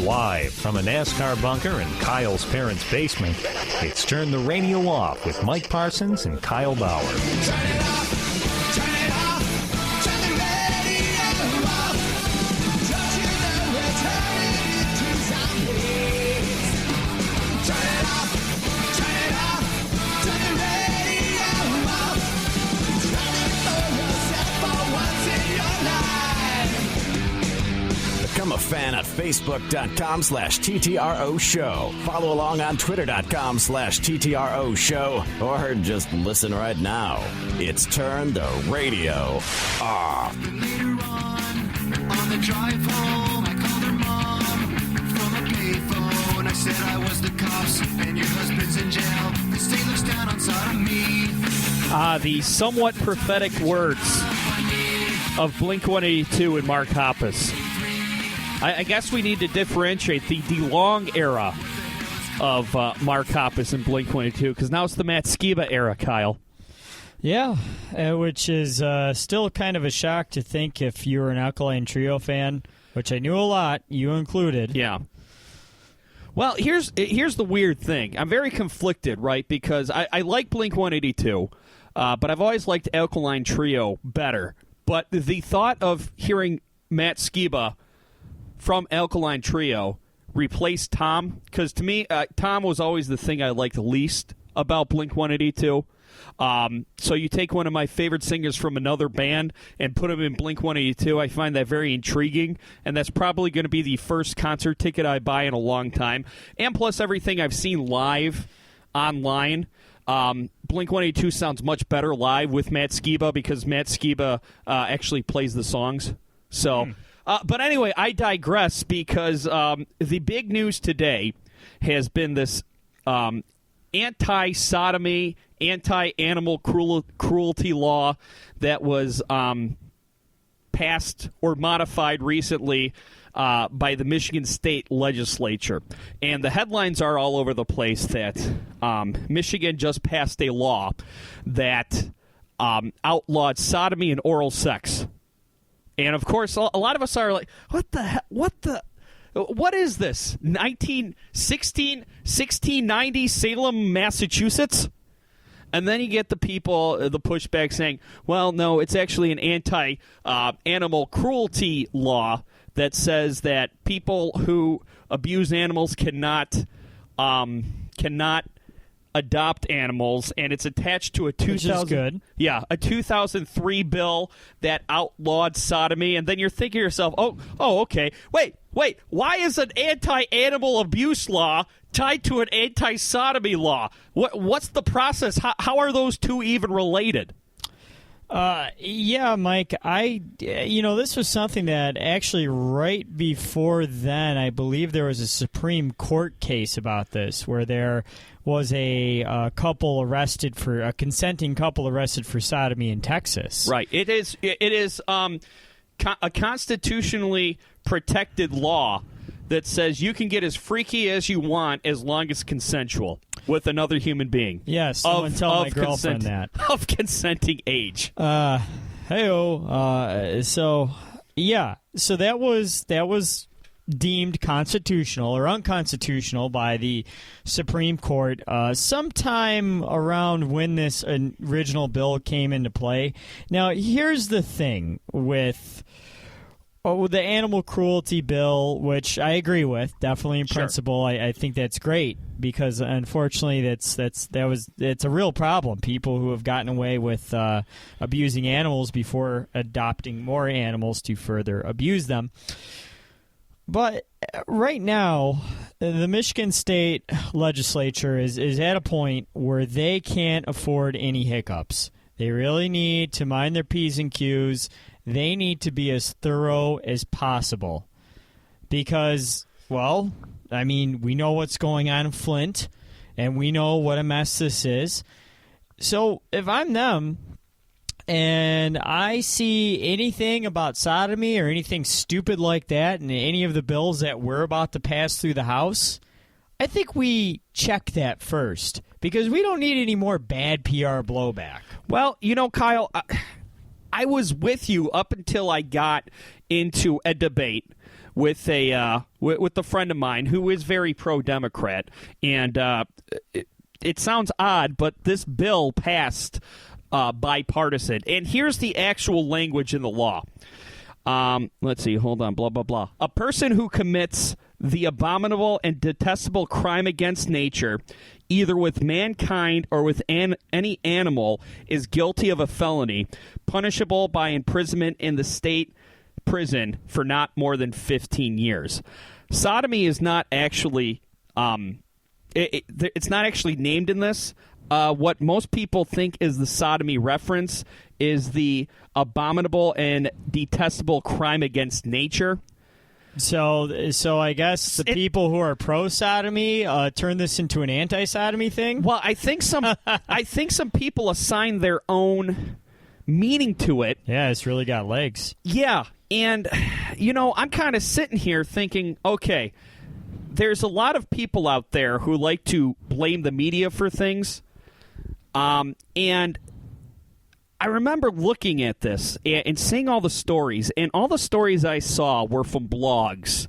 Live from a NASCAR bunker in Kyle's parents' basement, it's Turn the Radio Off with Mike Parsons and Kyle Bauer. Turn it off, turn it off, turn the radio off. Don't you know we're turning into zombies? Turn it off, turn the radio off. Turn it for yourself for once in your life. Become a fan at Facebook.com/TTRO Show. Follow along on Twitter.com/TTRO Show. Or just listen right now. It's Turn the Radio Off. Later on the drive home, I called her mom from a payphone. I said I was the cops and your husband's in jail. The state looks down on sodomy. The somewhat prophetic words of Blink-182 and Mark Hoppus. I guess we need to differentiate the long era of Mark Hoppus and Blink-182, because now it's the Matt Skiba era, Kyle. Yeah, which is still kind of a shock to think if you were an Alkaline Trio fan, which I knew a lot, you included. Yeah. Well, here's the weird thing. I'm very conflicted, right, because I like Blink-182, but I've always liked Alkaline Trio better. But the thought of hearing Matt Skiba from Alkaline Trio replace Tom, because to me, Tom was always the thing I liked least about Blink-182. So you take one of my favorite singers from another band and put him in Blink-182, I find that very intriguing, and that's probably going to be the first concert ticket I buy in a long time. And plus everything I've seen live online, Blink-182 sounds much better live with Matt Skiba, because Matt Skiba actually plays the songs. So... but anyway, I digress, because the big news today has been this anti-sodomy, anti-animal cruelty law that was passed or modified recently by the Michigan State Legislature. And the headlines are all over the place that Michigan just passed a law that outlawed sodomy and oral sex. And, of course, a lot of us are like, what is this? 1690 Salem, Massachusetts? And then you get the people, the pushback saying, well, no, it's actually an anti-animal cruelty law that says that people who abuse animals cannot adopt animals, and it's attached to a 2003 bill that outlawed sodomy. And then you're thinking to yourself, oh, okay, wait, why is an anti-animal abuse law tied to an anti-sodomy law? What's the process? How are those two even related? Yeah, Mike, this was something that actually right before then, I believe there was a Supreme Court case about this, where there was a consenting couple arrested for sodomy in Texas. Right. It is a constitutionally protected law that says you can get as freaky as you want as long as consensual with another human being. Yes, someone tell my girlfriend that. Of consenting age. So that was deemed constitutional or unconstitutional by the Supreme Court sometime around when this original bill came into play. Now, here's the thing with the animal cruelty bill, which I agree with, definitely in principle. I think that's great, because unfortunately it's a real problem. People who have gotten away with abusing animals before adopting more animals to further abuse them. But right now, the Michigan State Legislature is at a point where they can't afford any hiccups. They really need to mind their P's and Q's. They need to be as thorough as possible. Because, well, I mean, we know what's going on in Flint, and we know what a mess this is. So if I'm them, and I see anything about sodomy or anything stupid like that in any of the bills that we're about to pass through the House, I think we check that first, because we don't need any more bad PR blowback. Well, Kyle, I was with you up until I got into a debate with a friend of mine who is very pro-Democrat, and it sounds odd, but this bill passed bipartisan. And here's the actual language in the law. Let's see. Hold on. Blah, blah, blah. A person who commits the abominable and detestable crime against nature, either with mankind or with any animal, is guilty of a felony, punishable by imprisonment in the state prison for not more than 15 years. Sodomy is not actually it's not actually named in this. What most people think is the sodomy reference is the abominable and detestable crime against nature. So I guess the people who are pro-sodomy turn this into an anti-sodomy thing? Well, I think some people assign their own meaning to it. Yeah, it's really got legs. Yeah, and, I'm kind of sitting here thinking, okay, there's a lot of people out there who like to blame the media for things, and I remember looking at this and seeing all the stories, and all the stories I saw were from blogs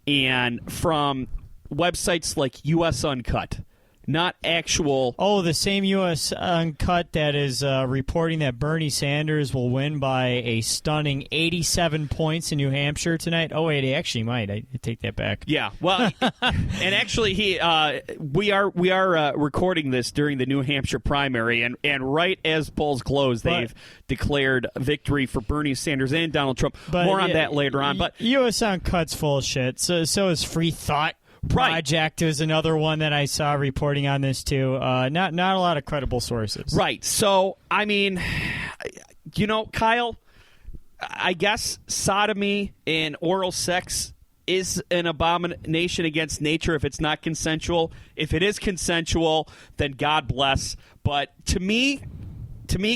and from websites like US Uncut, not actual... Oh, the same US Uncut that is reporting that Bernie Sanders will win by a stunning 87 points in New Hampshire tonight. Oh, wait, he actually might. I take that back. Yeah, well, and actually, we are recording this during the New Hampshire primary, and right as polls close, they've declared victory for Bernie Sanders and Donald Trump. More on that later on. But US Uncut's full of shit. So is Free Thought Project is another one that I saw reporting on this too. Not a lot of credible sources. Right. So, I mean, Kyle, I guess sodomy and oral sex is an abomination against nature if it's not consensual. If it is consensual, then God bless. But to me,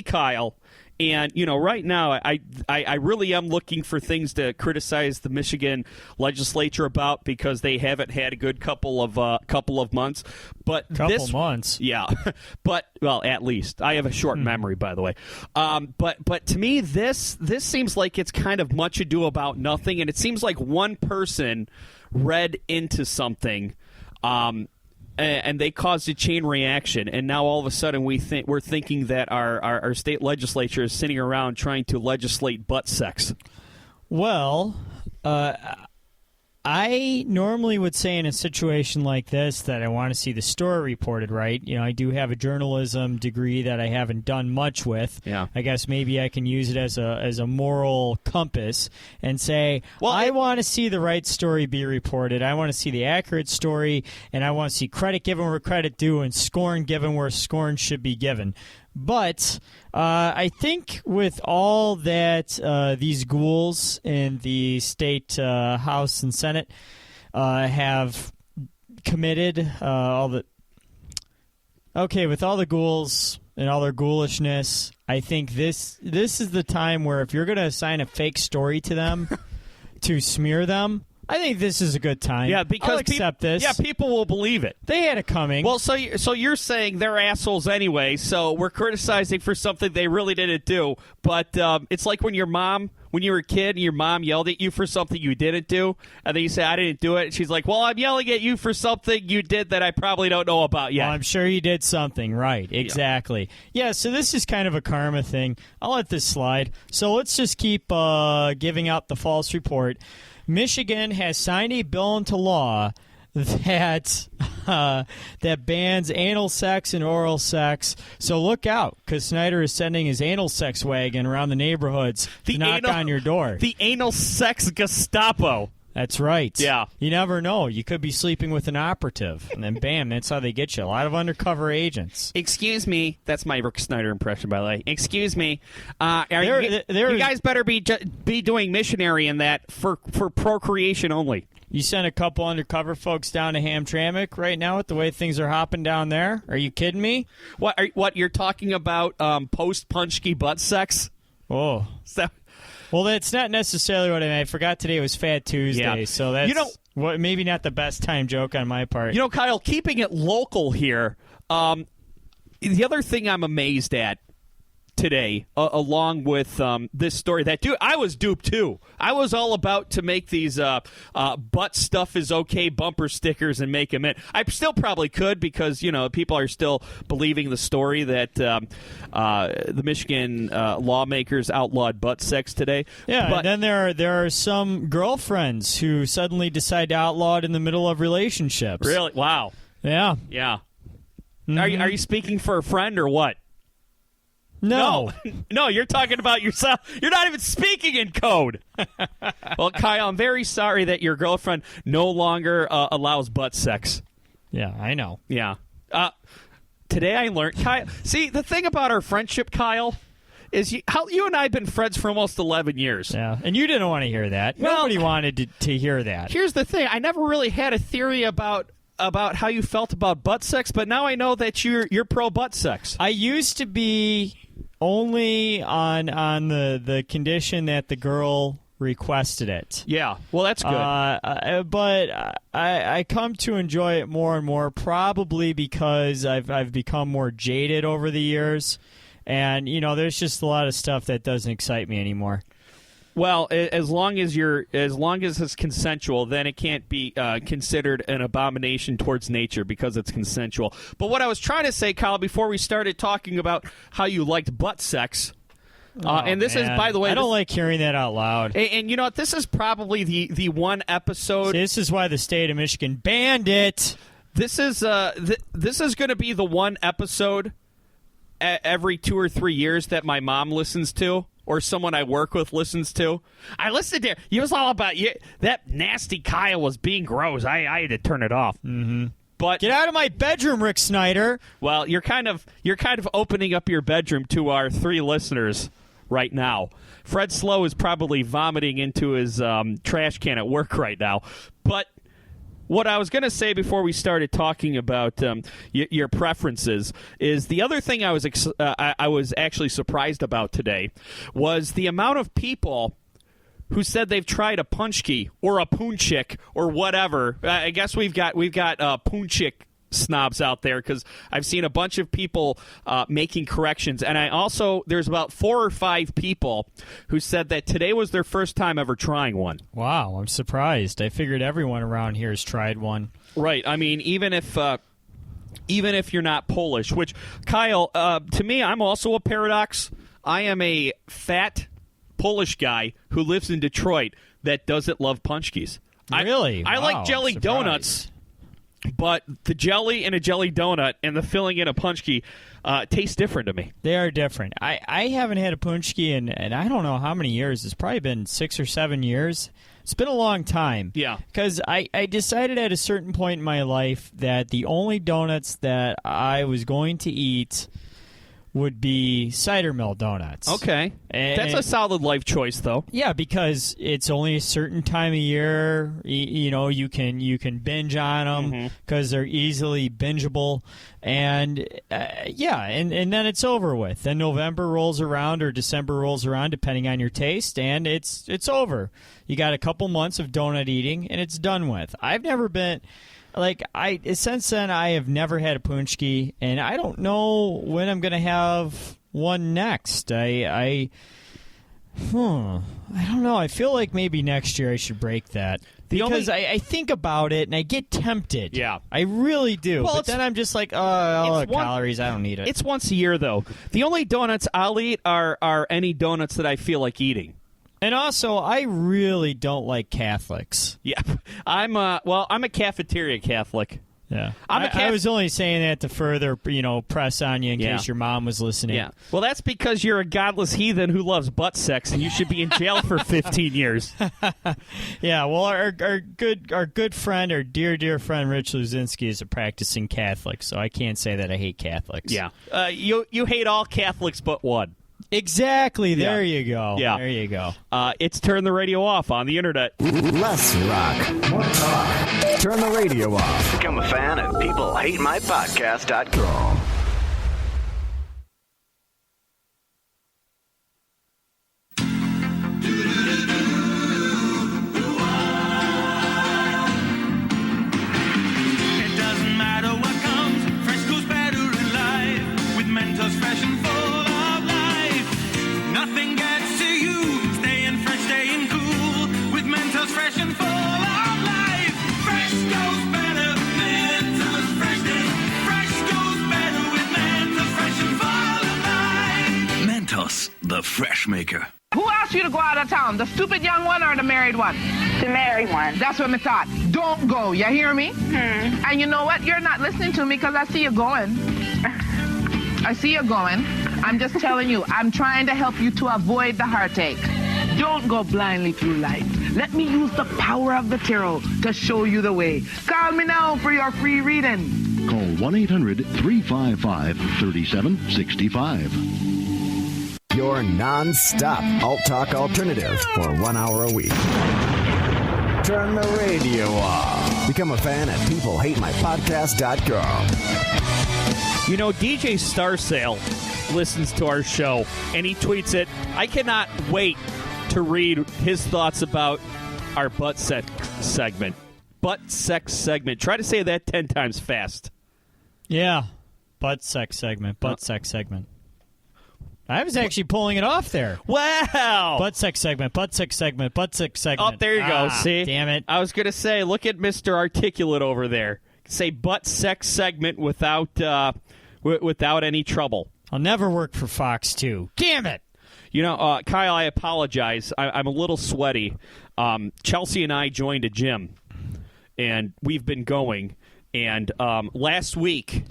Kyle, and, right now, I really am looking for things to criticize the Michigan legislature about because they haven't had a good couple of months. But months? Yeah. But, well, at least. I have a short memory, by the way. But to me, this seems like it's kind of much ado about nothing, and it seems like one person read into something and they caused a chain reaction, and now all of a sudden we're thinking that our state legislature is sitting around trying to legislate butt sex. Well, I normally would say in a situation like this that I want to see the story reported, right? I do have a journalism degree that I haven't done much with. Yeah. I guess maybe I can use it as a moral compass and say, I want to see the right story be reported. I want to see the accurate story, and I want to see credit given where credit due and scorn given where scorn should be given. But I think with all that these ghouls in the state House and Senate have committed, with all the ghouls and all their ghoulishness, I think this is the time where if you're going to assign a fake story to them to smear them, I think this is a good time. Yeah, because I'll accept this. Yeah, people will believe it. They had it coming. Well, so you're saying they're assholes anyway, so we're criticizing for something they really didn't do. But it's like when you were a kid, and your mom yelled at you for something you didn't do, and then you say, I didn't do it. And she's like, well, I'm yelling at you for something you did that I probably don't know about yet. Well, I'm sure you did something, right. Exactly. Yeah, so this is kind of a karma thing. I'll let this slide. So let's just keep giving out the false report. Michigan has signed a bill into law that bans anal sex and oral sex. So look out, because Snyder is sending his anal sex wagon around the neighborhoods to knock on your door. The anal sex Gestapo. That's right. Yeah. You never know. You could be sleeping with an operative, and then bam, that's how they get you. A lot of undercover agents. Excuse me. That's my Rick Snyder impression, by the way. Excuse me. You guys better be doing missionary in that for procreation only. You sent a couple undercover folks down to Hamtramck right now with the way things are hopping down there? Are you kidding me? What you're talking about post-Punchki butt sex? Oh. Well, that's not necessarily what I meant. I forgot today was Fat Tuesday, so that's maybe not the best time joke on my part. Kyle, keeping it local here, the other thing I'm amazed at, today, along with this story. That dude, I was duped too. I was all about to make these butt stuff is okay bumper stickers and make them in. I still probably could because people are still believing the story that the Michigan lawmakers outlawed butt sex today. Yeah, but and then there are some girlfriends who suddenly decide to outlaw it in the middle of relationships. really, wow, Yeah. yeah. Mm-hmm. Are you speaking for a friend or what? No. No, you're talking about yourself. You're not even speaking in code. Well, Kyle, I'm very sorry that your girlfriend no longer allows butt sex. Yeah, I know. Yeah. Today I learned, Kyle. See, the thing about our friendship, Kyle, is how you and I have been friends for almost 11 years. Yeah, and you didn't want to hear that. Well, Nobody wanted to hear that. Here's the thing. I never really had a theory about how you felt about butt sex, but now I know that you're pro butt sex. I used to be only on the condition that the girl requested it. Yeah. Well, that's good. But I come to enjoy it more and more, probably because I've become more jaded over the years, and there's just a lot of stuff that doesn't excite me anymore. Well, as long as it's consensual, then it can't be considered an abomination towards nature because it's consensual. But what I was trying to say, Kyle, before we started talking about how you liked butt sex, and this is, by the way, I don't like hearing that out loud. And you know what? This is probably the one episode. This is why the state of Michigan banned it. This is going to be the one episode every 2 or 3 years that my mom listens to. Or someone I work with listens to. I listened to you. Was all about you. That nasty Kyle was being gross. I had to turn it off. Mm-hmm. But get out of my bedroom, Rick Snyder. Well, you're kind of opening up your bedroom to our 3 listeners right now. Fred Slow is probably vomiting into his trash can at work right now. But what I was going to say before we started talking about your preferences is the other thing I was actually surprised about today was the amount of people who said they've tried a punchki or a poonchick or whatever. I guess we've got poonchick snobs out there because I've seen a bunch of people making corrections, and there's about 4 or 5 people who said that today was their first time ever trying one. Wow, I'm surprised. I figured everyone around here has tried one. Right. I mean, even if you're not Polish, which Kyle, to me, I'm also a paradox. I am a fat Polish guy who lives in Detroit that doesn't love punchkis. Really? I like jelly donuts. But the jelly in a jelly donut and the filling in a punchki taste different to me. They are different. I haven't had a punchki in I don't know how many years. It's probably been 6 or 7 years. It's been a long time. Yeah. Because I decided at a certain point in my life that the only donuts that I was going to eat would be cider mill donuts. Okay. That's a solid life choice, though. Yeah, because it's only a certain time of year. You can binge on them because they're easily bingeable. And, and then it's over with. Then November rolls around or December rolls around, depending on your taste, and it's over. You got a couple months of donut eating, and it's done with. I've never been... since then, I have never had a punchki, and I don't know when I'm going to have one next. I don't know. I feel like maybe next year I should break that. Because I think about it, and I get tempted. Yeah. I really do. Well, but then I'm just like, calories, I don't need it. It's once a year, though. The only donuts I'll eat are any donuts that I feel like eating. And also, I really don't like Catholics. Yeah, I'm a cafeteria Catholic. Yeah, I was only saying that to further, press on you in case your mom was listening. Yeah, well, that's because you're a godless heathen who loves butt sex, and you should be in jail for 15 years. Yeah, well, our good friend, our dear friend Rich Luzinski is a practicing Catholic, so I can't say that I hate Catholics. Yeah, you hate all Catholics but one. Exactly. There you go. Yeah. There you go. It's Turn the Radio Off on the internet. Less rock, more talk. Turn the radio off. Become a fan at peoplehatemypodcast.com. It doesn't matter what comes, fresh goes better in life. With Mentos fresh and full of life. and full of life. Fresh goes better, Mentos freshness. Fresh goes better with Mentos fresh and full of life. Mentos, the fresh maker. Who asked you to go out of town? The stupid young one or the married one? The married one. That's what I thought. Don't go. You hear me? And you know what? You're not listening to me because I see you going. I see you going. I'm just telling you, I'm trying to help you to avoid the heartache. Don't go blindly through life. Let me use the power of the tarot to show you the way. Call me now for your free reading. Call 1-800-355-3765. Your non-stop alt-talk alternative for 1 hour a week. Turn the radio off. Become a fan at peoplehatemypodcast.com. You know, DJ Starsail listens to our show, and he tweets it. I cannot wait to read his thoughts about our butt sex segment. Butt sex segment. Try to say that 10 times fast. Yeah. Butt sex segment. Butt sex segment. I was actually pulling it off there. Wow. Butt sex segment. Butt sex segment. Butt sex segment. Oh, there you go. See? Damn it. I was going to say, look at Mr. Articulate over there. Say butt sex segment without any trouble. I'll never work for Fox 2. Damn it. You know, Kyle, I apologize. I'm a little sweaty. Chelsea and I joined a gym, and we've been going. And last week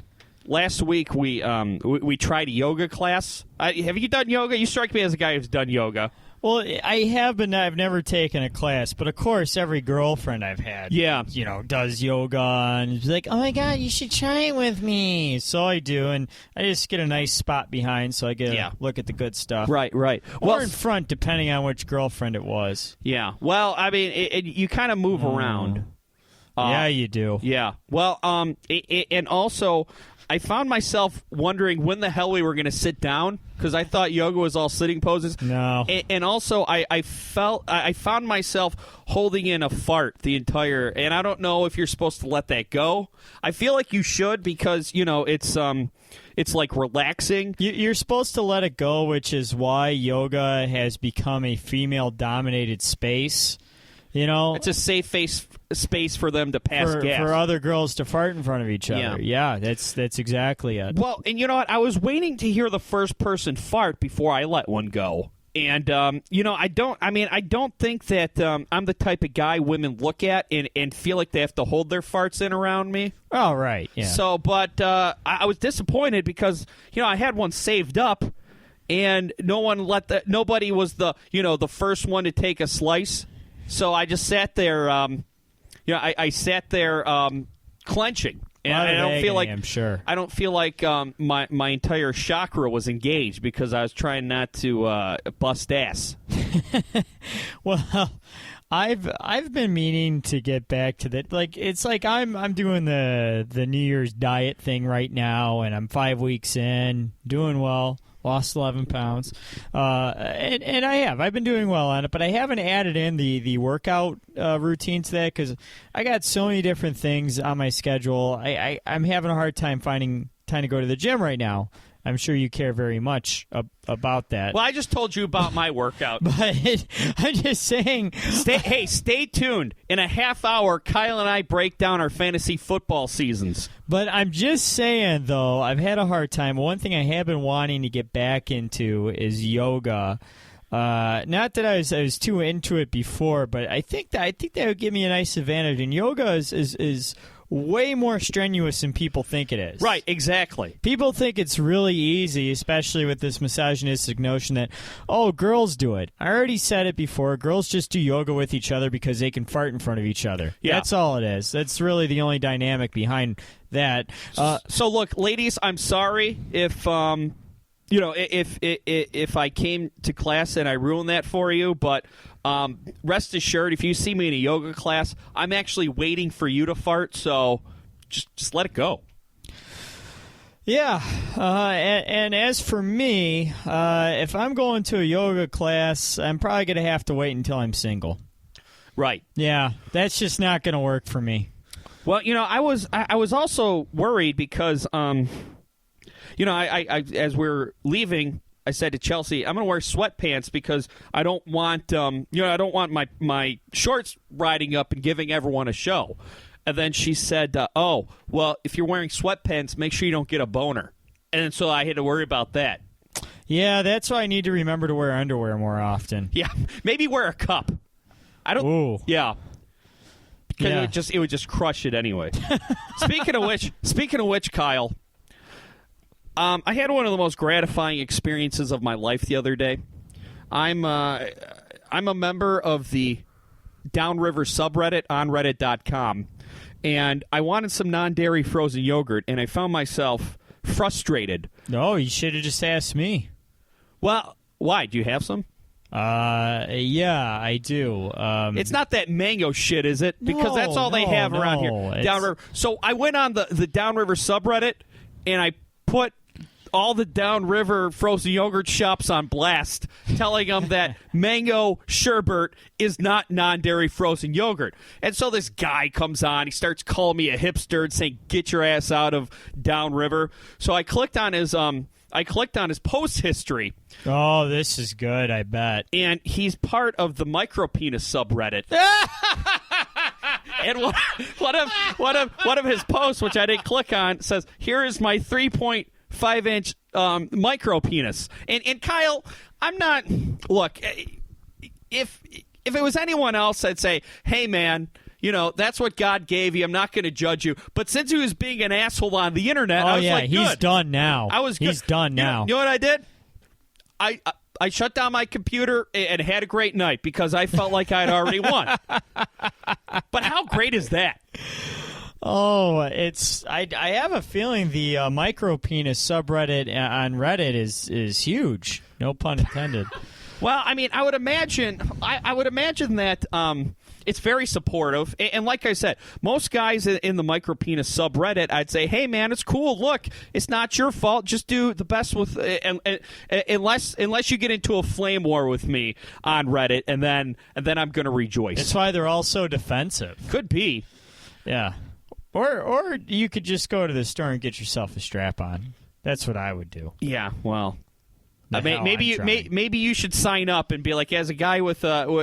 we tried a yoga class. Have you done yoga? You strike me as a guy who's done yoga. Well, I have, but I've never taken a class. But, of course, every girlfriend I've had, does yoga. And is like, oh, my God, you should try it with me. So I do, and I just get a nice spot behind so I get a look at the good stuff. Right. Or in front, depending on which girlfriend it was. Yeah. Well, I mean, you kind of move around. Yeah, you do. Yeah. Well, and also, I found myself wondering when the hell we were going to sit down because I thought yoga was all sitting poses. No. And also, I found myself holding in a fart the entire. And I don't know if you're supposed to let that go. I feel like you should because it's like relaxing. You're supposed to let it go, which is why yoga has become a female-dominated space. You know, it's a safe space for them to pass gas. For other girls to fart in front of each other. Yeah, that's exactly it. Well, and you know what? I was waiting to hear the first person fart before I let one go. And, I don't think that I'm the type of guy women look at and feel like they have to hold their farts in around me. Oh, right, yeah. So, but I was disappointed because, I had one saved up. And nobody was the first one to take a slice. So I just sat there, I sat there clenching, and I don't feel like I'm sure. I don't feel like my entire chakra was engaged because I was trying not to bust ass. Well, I've been meaning to get back to that. Like it's like I'm doing the New Year's diet thing right now, and I'm 5 weeks in, doing well. Lost 11 pounds, and I've been doing well on it, but I haven't added in the workout routine to that because I got so many different things on my schedule. I'm having a hard time finding time to go to the gym right now. I'm sure you care very much about that. Well, I just told you about my workout. But I'm just saying. Stay tuned. In a half hour, Kyle and I break down our fantasy football seasons. But I'm just saying, though, I've had a hard time. One thing I have been wanting to get back into is yoga. Not that I was too into it before, but I think that would give me a nice advantage. And yoga is way more strenuous than people think it is. Right, exactly. People think it's really easy, especially with this misogynistic notion that, oh, girls do it. I already said it before. Girls just do yoga with each other because they can fart in front of each other. Yeah. That's all it is. That's really the only dynamic behind that. So, look, ladies, I'm sorry if if I came to class and I ruined that for you, but rest assured, if you see me in a yoga class, I'm actually waiting for you to fart, so just let it go. Yeah, and as for me, if I'm going to a yoga class, I'm probably going to have to wait until I'm single. Right. Yeah, that's just not going to work for me. Well, I was also worried because I as we're leaving, to Chelsea, I'm going to wear sweatpants because I don't want I don't want my shorts riding up and giving everyone a show. And then she said, "Oh, well, if you're wearing sweatpants, make sure you don't get a boner." And so I had to worry about that. Yeah, that's why I need to remember to wear underwear more often. Yeah, maybe wear a cup. I don't. Ooh. Yeah. Because Yeah. it would just crush it anyway. Speaking of which, Kyle, I had one of the most gratifying experiences of my life the other day. I'm a member of the Downriver subreddit on Reddit.com, and I wanted some non-dairy frozen yogurt, and I found myself frustrated. No, you should have just asked me. Well, why? Do you have some? Yeah, I do. It's not that mango shit, is it? Because that's all they have around here. Downriver. So I went on the Downriver subreddit, and I put all the Downriver frozen yogurt shops on blast, telling them that mango sherbet is not non-dairy frozen yogurt. And so this guy comes on. He starts calling me a hipster and saying, "Get your ass out of Downriver." So I clicked on his post history. Oh, this is good, I bet. And he's part of the micropenis subreddit. And one of his posts, which I didn't click on, says, "Here is my 3.5-inch micropenis." And Kyle, I'm not. Look, if it was anyone else, I'd say, "Hey, man, that's what God gave you. I'm not going to judge you." But since he was being an asshole on the internet, I was like, he's good. done now. I was good. He's done now. You know what I did? I shut down my computer and had a great night because I felt like I'd already won. But how great is that? Oh, I have a feeling the micropenis subreddit on Reddit is huge. No pun intended. Well, I mean, I would imagine that it's very supportive, and like I said, most guys in the micropenis subreddit, I'd say, "Hey, man, it's cool. Look, it's not your fault. Just do the best with, unless you get into a flame war with me on Reddit, and then I'm going to rejoice." That's why they're all so defensive. Could be, yeah. Or you could just go to the store and get yourself a strap-on. That's what I would do. Yeah, well. Maybe Maybe you should sign up and be like, as a guy with bigger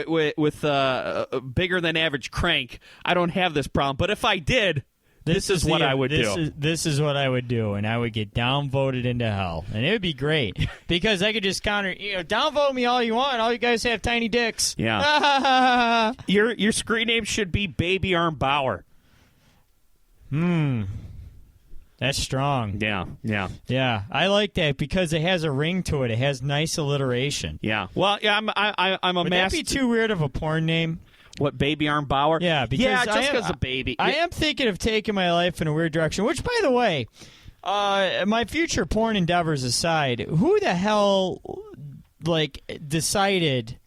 than average crank, I don't have this problem. But if I did, this is what I would do. This is what I would do, and I would get downvoted into hell, and it would be great because I could just counter. Downvote me all you want. All you guys have tiny dicks. Yeah. Your screen name should be Baby Arm Bauer. That's strong. Yeah. I like that because it has a ring to it. It has nice alliteration. Yeah. Well, yeah. I'm a Would that be too weird of a porn name? What, Baby Arm Bauer? Yeah, because just because of baby. I am thinking of taking my life in a weird direction. Which, by the way, my future porn endeavors aside, who the hell decided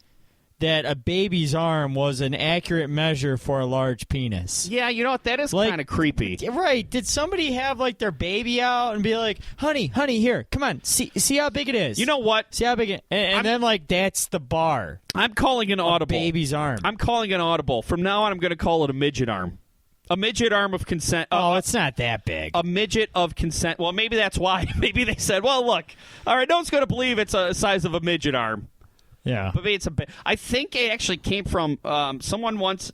that a baby's arm was an accurate measure for a large penis? Yeah, you know what? That is kind of creepy. Right. Did somebody have their baby out and be like, honey, here, come on, see how big it is. You know what? See how big it is. And then that's the bar. I'm calling an audible. Baby's arm. I'm calling an audible. From now on, I'm going to call it a midget arm. A midget arm of consent. It's not that big. A midget of consent. Well, maybe that's why. Maybe they said, well, look, all right, no one's going to believe it's a size of a midget arm. Yeah, but maybe it's I think it actually came from someone once.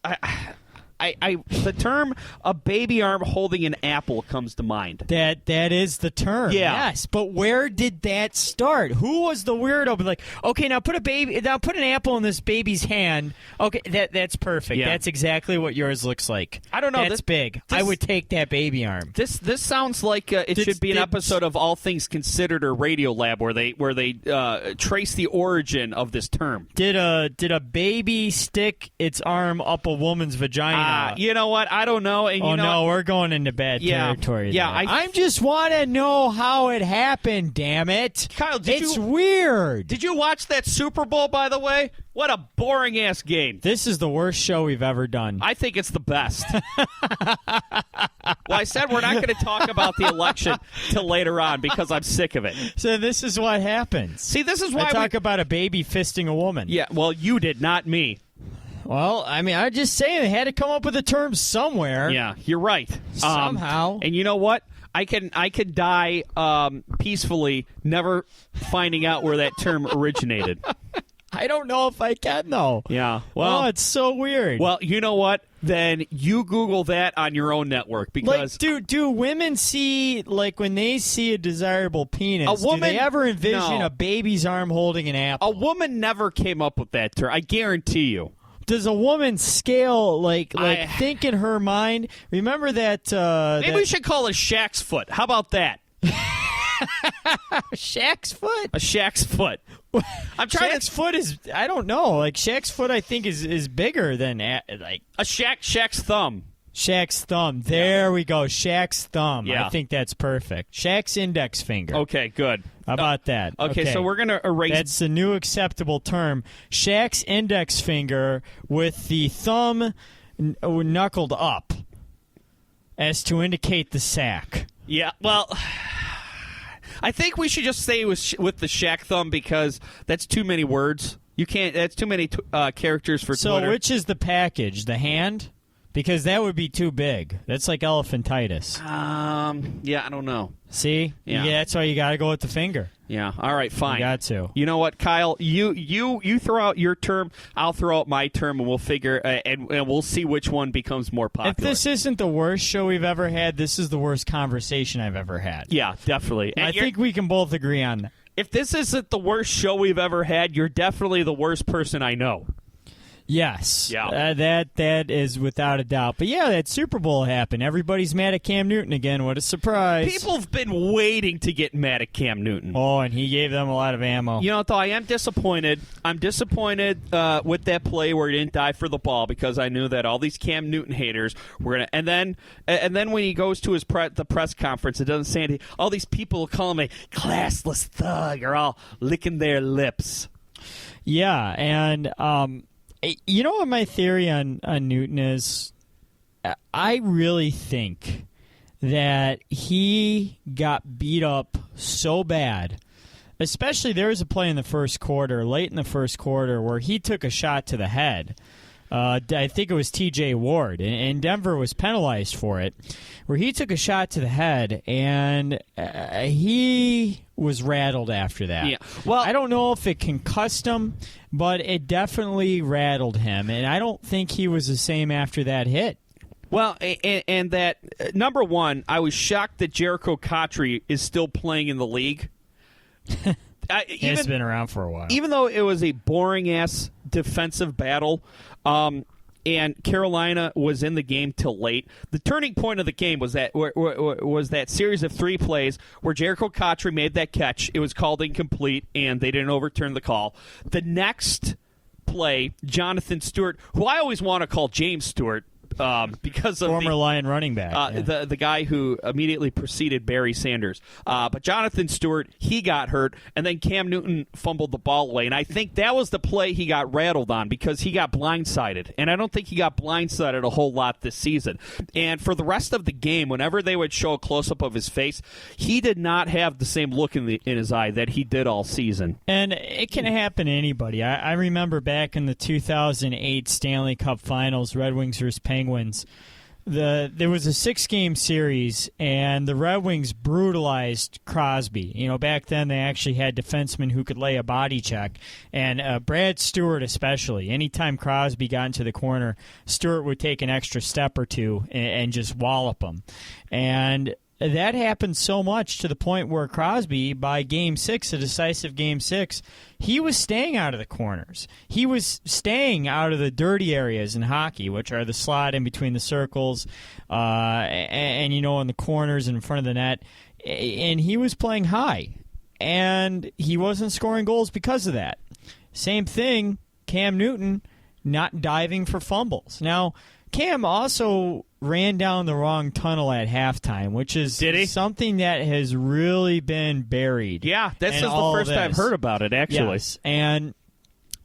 The term "a baby arm holding an apple" comes to mind. That is the term. Yeah. Yes, but where did that start? Who was the weirdo? Like, okay, now put an apple in this baby's hand. Okay, that's perfect. Yeah. That's exactly what yours looks like. I don't know. That's big. I would take that baby arm. This sounds like it should be an episode of All Things Considered or Radio Lab where they trace the origin of this term. Did a baby stick its arm up a woman's vagina? You know what? I don't know. And no, we're going into bad territory. Yeah, I just want to know how it happened. Damn it, Kyle! It's weird. Did you watch that Super Bowl? By the way, what a boring ass game. This is the worst show we've ever done. I think it's the best. Well, I said we're not going to talk about the election till later on because I'm sick of it. So this is what happens. See, this is why I talk about a baby fisting a woman. Yeah, well, you did, not me. Well, I mean, I'm just saying they had to come up with a term somewhere. Yeah, you're right. Somehow. And you know what? I could die peacefully, never finding out where that term originated. I don't know if I can, though. Yeah. Well, it's so weird. Well, you know what? Then you Google that on your own network because do women see, like, when they see a desirable penis, a woman, do they ever envision no. a baby's arm holding an apple? A woman never came up with that term. I guarantee you. Does a woman scale, think in her mind? Remember that... maybe we should call it Shaq's foot. How about that? Shaq's foot? A Shaq's foot. I'm trying Shaq's foot is... I don't know. Like, Shaq's foot, I think, is bigger than, like... A Shaq's thumb. Shaq's thumb. There we go. Shaq's thumb. Yeah. I think that's perfect. Shaq's index finger. Okay, good. How about that? Okay, so we're going to erase... That's the new acceptable term. Shaq's index finger with the thumb knuckled up as to indicate the sack. Yeah, well... I think we should just stay with the Shaq thumb because that's too many words. You can't... That's too many characters for Twitter. So which is the package? The hand? Because that would be too big. That's like elephantitis. Yeah, I don't know. See? Yeah. That's why you got to go with the finger. Yeah. All right, fine. You got to. You know what, Kyle? You throw out your term, I'll throw out my term, and we'll figure and we'll see which one becomes more popular. If this isn't the worst show we've ever had, this is the worst conversation I've ever had. Yeah, definitely. And I think we can both agree on that. If this isn't the worst show we've ever had, you're definitely the worst person I know. Yes. Yeah. That is without a doubt. But yeah, that Super Bowl happened. Everybody's mad at Cam Newton again. What a surprise. People have been waiting to get mad at Cam Newton. Oh, and he gave them a lot of ammo. You know, though, I am disappointed. I'm disappointed with that play where he didn't dive for the ball because I knew that all these Cam Newton haters were going to... And then when he goes to the press conference, it doesn't say anything. All these people call him a classless thug are all licking their lips. Yeah, and... you know what my theory on Newton is? I really think that he got beat up so bad, especially there was a play in the first quarter, late in the first quarter, where he took a shot to the head. I think it was T.J. Ward, and Denver was penalized for it, where he took a shot to the head, and he was rattled after that. Yeah. Well, I don't know if it concussed him, but it definitely rattled him, and I don't think he was the same after that hit. Well, and that, number one, I was shocked that Jericho Cotry is still playing in the league. He's been around for a while. Even though it was a boring-ass defensive battle, and Carolina was in the game till late, the turning point of the game was that series of 3 plays where Jericho Cotry made that catch. It was called incomplete, and they didn't overturn the call. The next play, Jonathan Stewart, who I always want to call James Stewart, because of former Lion running back, the guy who immediately preceded Barry Sanders. But Jonathan Stewart, he got hurt, and then Cam Newton fumbled the ball away. And I think that was the play he got rattled on because he got blindsided. And I don't think he got blindsided a whole lot this season. And for the rest of the game, whenever they would show a close-up of his face, he did not have the same look in his eye that he did all season. And it can happen to anybody. I remember back in the 2008 Stanley Cup Finals, Red Wings versus Penguins, there was a 6-game series, and the Red Wings brutalized Crosby. You know, back then they actually had defensemen who could lay a body check, and Brad Stewart especially. Anytime Crosby got into the corner, Stewart would take an extra step or two and just wallop him. And that happened so much to the point where Crosby, by Game 6, a decisive Game 6, he was staying out of the corners. He was staying out of the dirty areas in hockey, which are the slot in between the circles and in the corners and in front of the net. And he was playing high, and he wasn't scoring goals because of that. Same thing, Cam Newton not diving for fumbles. Now, Cam also ran down the wrong tunnel at halftime, which is something that has really been buried. Yeah, this is the first I've heard about it, actually. Yes. And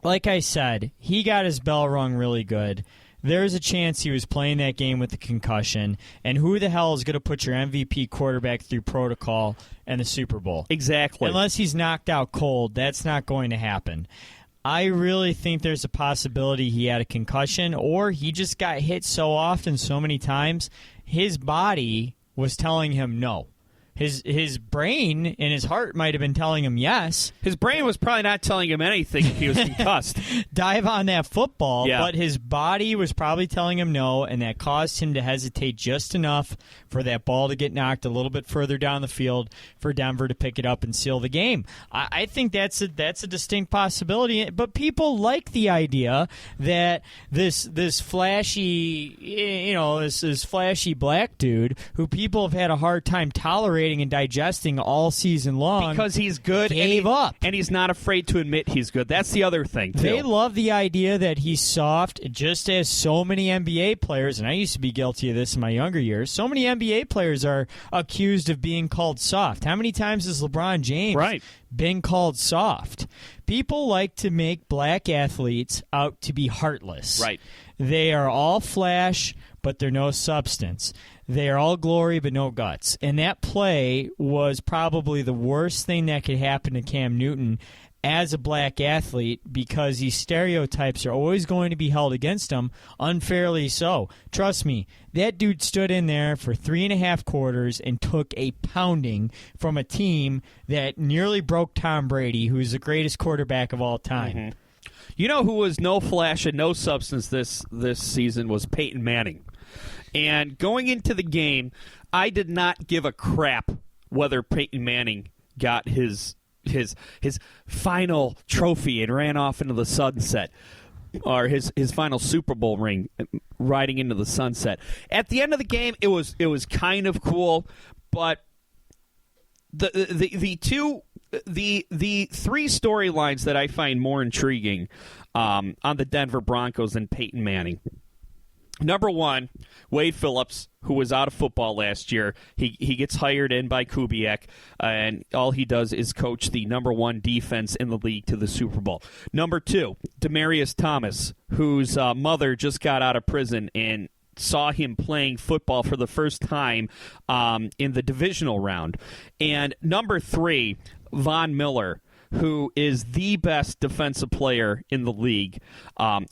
like I said, he got his bell rung really good. There's a chance he was playing that game with a concussion, and who the hell is going to put your MVP quarterback through protocol in the Super Bowl? Exactly. Unless he's knocked out cold, that's not going to happen. I really think there's a possibility he had a concussion, or he just got hit so often, so many times, his body was telling him no. His brain and his heart might have been telling him yes. His brain was probably not telling him anything if he was concussed. Dive on that football, Yeah. but his body was probably telling him no, and that caused him to hesitate just enough for that ball to get knocked a little bit further down the field for Denver to pick it up and seal the game. I think that's a distinct possibility, but people like the idea that this flashy, this flashy black dude who people have had a hard time tolerating and digesting all season long Because he's good. gave up. And he's not afraid to admit he's good. That's the other thing, too. They love the idea that he's soft, just as so many NBA players, and I used to be guilty of this in my younger years, so many NBA players are accused of being called soft. How many times has LeBron James been called soft? People like to make black athletes out to be heartless. Right. They are all flash, but they're no substance. They are all glory, but no guts. And that play was probably the worst thing that could happen to Cam Newton as a black athlete, because these stereotypes are always going to be held against him, unfairly so. Trust me, that dude stood in there for 3.5 quarters and took a pounding from a team that nearly broke Tom Brady, who's the greatest quarterback of all time. Mm-hmm. You know who was no flash and no substance this season was Peyton Manning. And going into the game, I did not give a crap whether Peyton Manning got his final trophy and ran off into the sunset, or his final Super Bowl ring riding into the sunset. At the end of the game, it was kind of cool, but the three storylines that I find more intriguing on the Denver Broncos than Peyton Manning. Number one, Wade Phillips, who was out of football last year. He gets hired in by Kubiak, and all he does is coach the number one defense in the league to the Super Bowl. Number two, Demaryius Thomas, whose mother just got out of prison and saw him playing football for the first time in the divisional round. And number three, Von Miller, who is the best defensive player in the league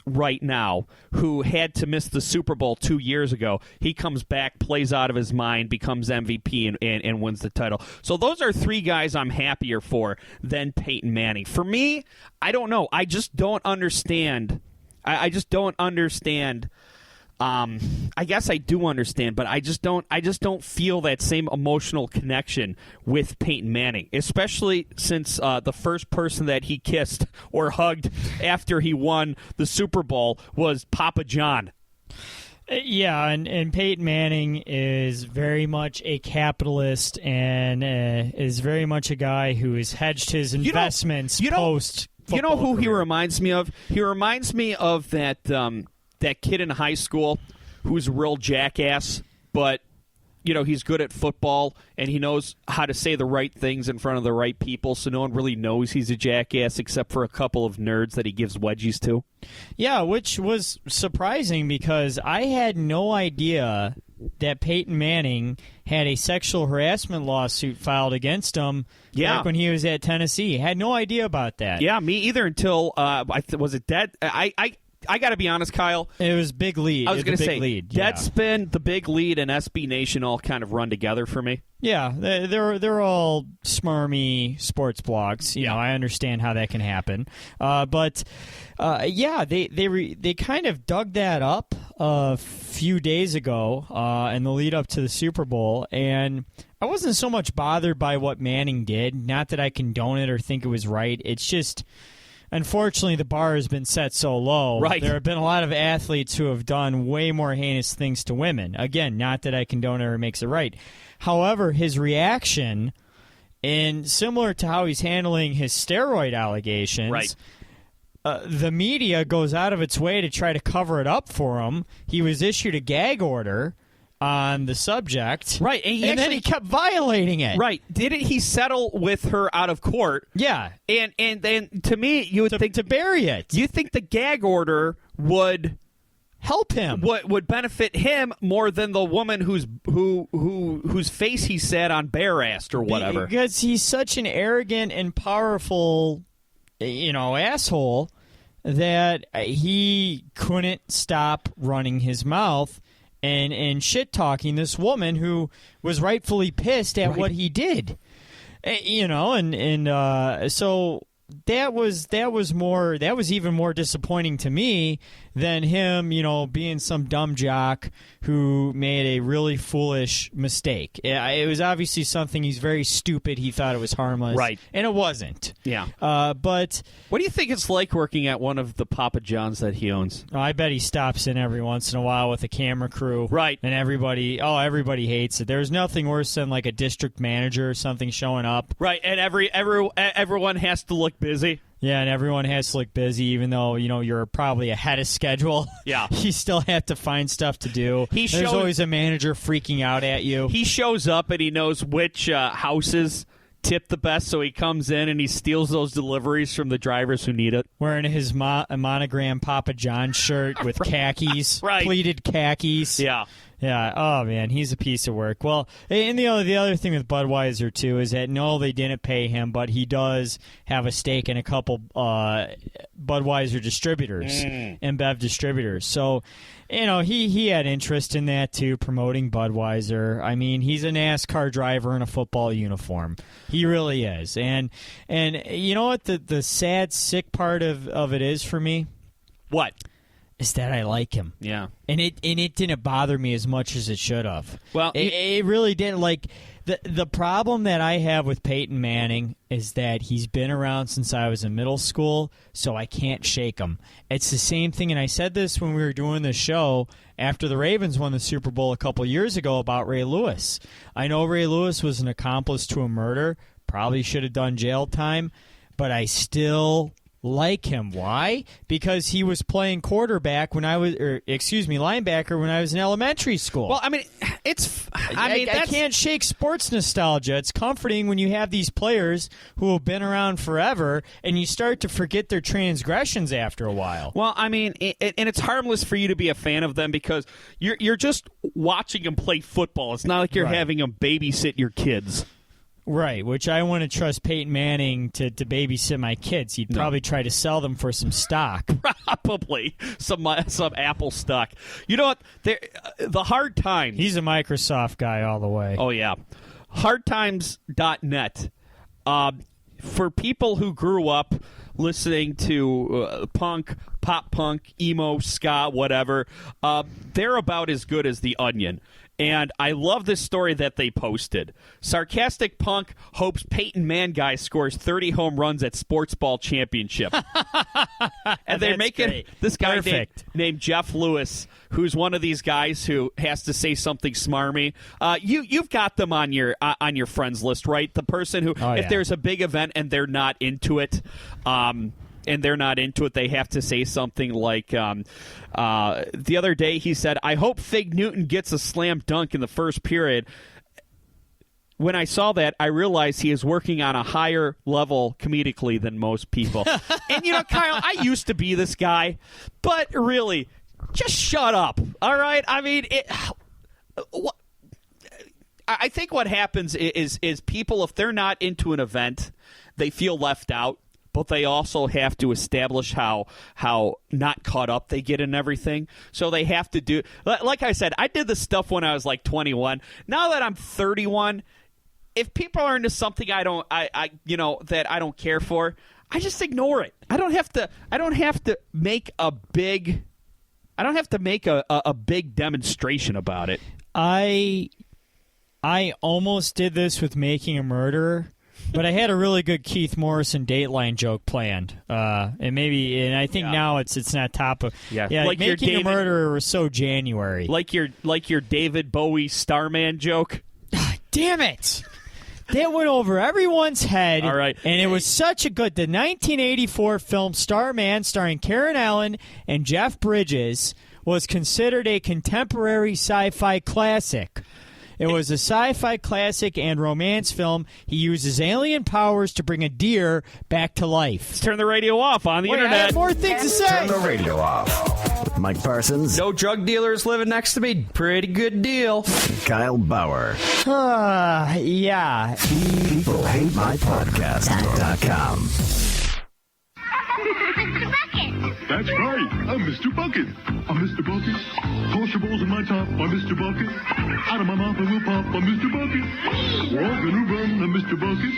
right now, who had to miss the Super Bowl 2 years ago. He comes back, plays out of his mind, becomes MVP, and wins the title. So those are three guys I'm happier for than Peyton Manning. For me, I don't know. I just don't understand. I just don't understand. I guess I do understand, but I just don't feel that same emotional connection with Peyton Manning, especially since the first person that he kissed or hugged after he won the Super Bowl was Papa John. Yeah, and Peyton Manning is very much a capitalist and is very much a guy who has hedged his investments post-football. You know who career. he reminds me of? He reminds me of that kid in high school who's a real jackass, but he's good at football and he knows how to say the right things in front of the right people, so no one really knows he's a jackass except for a couple of nerds that he gives wedgies to. Yeah, which was surprising because I had no idea that Peyton Manning had a sexual harassment lawsuit filed against him back when he was at Tennessee. Had no idea about that. Yeah, me either until was it Dead? I got to be honest, Kyle. It was Big Lead. I was going to say, lead. Deadspin, the Big Lead, and SB Nation all kind of run together for me. Yeah, they're all smarmy sports blogs. You know, I understand how that can happen. But they kind of dug that up a few days ago in the lead up to the Super Bowl, and I wasn't so much bothered by what Manning did. Not that I condone it or think it was right. It's just, unfortunately, the bar has been set so low. Right. There have been a lot of athletes who have done way more heinous things to women. Again, not that I condone it or makes it right. However, his reaction, and similar to how he's handling his steroid allegations, right. The media goes out of its way to try to cover it up for him. He was issued a gag order on the subject. Right. And then he kept violating it. Right. Didn't he settle with her out of court? Yeah. And then to me, you would think to bury it. You think the gag order would help him, would benefit him more than the woman whose face he said on bare-assed or whatever. Because he's such an arrogant and powerful, asshole that he couldn't stop running his mouth. and shit-talking this woman who was rightfully pissed at what he did. So that was even more disappointing to me than him, being some dumb jock who made a really foolish mistake. It was obviously something he's very stupid. He thought it was harmless. Right. And it wasn't. Yeah. But what do you think it's like working at one of the Papa John's that he owns? I bet he stops in every once in a while with a camera crew. Right. And everybody hates it. There's nothing worse than like a district manager or something showing up. Right. And everyone has to look busy. Yeah, and everyone has to look busy, even though, you're probably ahead of schedule. Yeah. You still have to find stuff to do. There's always a manager freaking out at you. He shows up and he knows which houses tip the best, so he comes in and he steals those deliveries from the drivers who need it. Wearing his monogram Papa John shirt with khakis, Right. pleated khakis. Yeah. Yeah. Oh man, he's a piece of work. Well, and the other thing with Budweiser too is that no, they didn't pay him, but he does have a stake in a couple Budweiser distributors, InBev distributors. So, he had interest in that too, promoting Budweiser. I mean, he's a NASCAR driver in a football uniform. He really is. And you know what the sad, sick part of it is for me? What? Is that I like him. Yeah. And it didn't bother me as much as it should have. Well, it really didn't. Like the problem that I have with Peyton Manning is that he's been around since I was in middle school, so I can't shake him. It's the same thing, and I said this when we were doing the show after the Ravens won the Super Bowl a couple years ago about Ray Lewis. I know Ray Lewis was an accomplice to a murder, probably should have done jail time, but I still like him. Why? Because he was playing quarterback linebacker when I was in elementary school. Well, I can't shake sports nostalgia. It's comforting when you have these players who have been around forever and you start to forget their transgressions after a while. Well, and it's harmless for you to be a fan of them because you're just watching them play football. It's not like you're having them babysit your kids. Right, which I want to trust Peyton Manning to babysit my kids. He'd probably try to sell them for some stock. Probably some Apple stock. You know what? The Hard Times. He's a Microsoft guy all the way. Oh, yeah. Hardtimes.net. For people who grew up listening to punk, pop punk, emo, ska, whatever, they're about as good as The Onion. And I love this story that they posted. Sarcastic punk hopes Peyton Manning scores 30 home runs at sports ball championship. And they're making this guy named Jeff Lewis, who's one of these guys who has to say something smarmy. You've got them on your friends list, right? The person who, if there's a big event and they're not into it, they have to say something like, the other day he said, I hope Fig Newton gets a slam dunk in the first period. When I saw that, I realized he is working on a higher level comedically than most people. And, Kyle, I used to be this guy, but really, just shut up, all right? I mean, I think what happens is people, if they're not into an event, they feel left out. But they also have to establish how not caught up they get in everything. So they have to do, like I said, I did this stuff when I was like 21. Now that I'm 31, if people are into something that I don't care for, I just ignore it. I don't have to make a big demonstration about it. I almost did this with Making a Murderer. But I had a really good Keith Morrison Dateline joke planned, and I think now it's not top of like Making a Murderer was so January, like your David Bowie Starman joke. Damn it! That went over everyone's head. All right, and it was such a good. The 1984 film Starman, starring Karen Allen and Jeff Bridges, was considered a contemporary sci-fi classic. It was a sci-fi classic and romance film. He uses alien powers to bring a deer back to life. Let's turn the radio off on the internet. I have more things to say. Turn the radio off. With Mike Parsons. No drug dealers living next to me. Pretty good deal. Kyle Bauer. Yeah. People hate my podcast.com. Bucket. That's right. I'm Mr. Bucket. I'm Mr. Bucket. Toss your balls in my top. I'm Mr. Bucket. Out of my mouth I will pop. I'm Mr. Bucket. We're all gonna run. I'm Mr. Bucket.